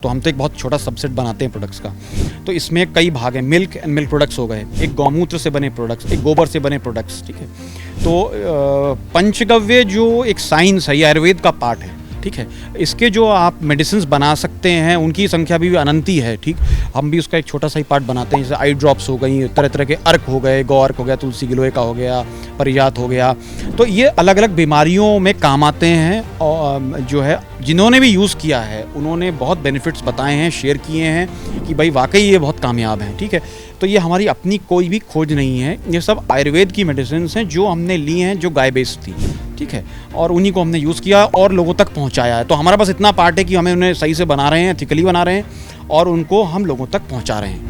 तो हम तो एक बहुत छोटा सबसेट बनाते हैं प्रोडक्ट्स का। तो इसमें कई भाग हैं, मिल्क एंड मिल्क प्रोडक्ट्स हो गए, एक गौमूत्र से बने प्रोडक्ट्स, एक गोबर से बने प्रोडक्ट्स, ठीक है। तो पंचगव्य जो एक साइंस है, ये आयुर्वेद का पार्ट है, ठीक है। इसके जो आप मेडिसिन बना सकते हैं उनकी संख्या भी अनंती है, ठीक। हम भी उसका एक छोटा सा ही पार्ट बनाते हैं, जैसे आई ड्रॉप्स हो गई, तरह तरह के अर्क हो गए, गौ अर्क हो गया, तुलसी गिलोय का हो गया, परिजात हो गया। तो ये अलग अलग बीमारियों में काम आते हैं और जो है जिन्होंने भी यूज़ किया है उन्होंने बहुत बेनिफिट्स बताए हैं, शेयर किए हैं कि भाई वाकई ये बहुत कामयाब हैं, ठीक है। तो ये हमारी अपनी कोई भी खोज नहीं है, ये सब आयुर्वेद की मेडिसिन हैं जो हमने ली हैं, जो गाय बेस्ड थी, ठीक है, और उन्हीं को हमने यूज़ किया और लोगों तक पहुंचाया है। तो हमारा बस इतना पार्ट है कि हमें उन्हें सही से बना रहे हैं, एथिकली बना रहे हैं और उनको हम लोगों तक पहुंचा रहे हैं।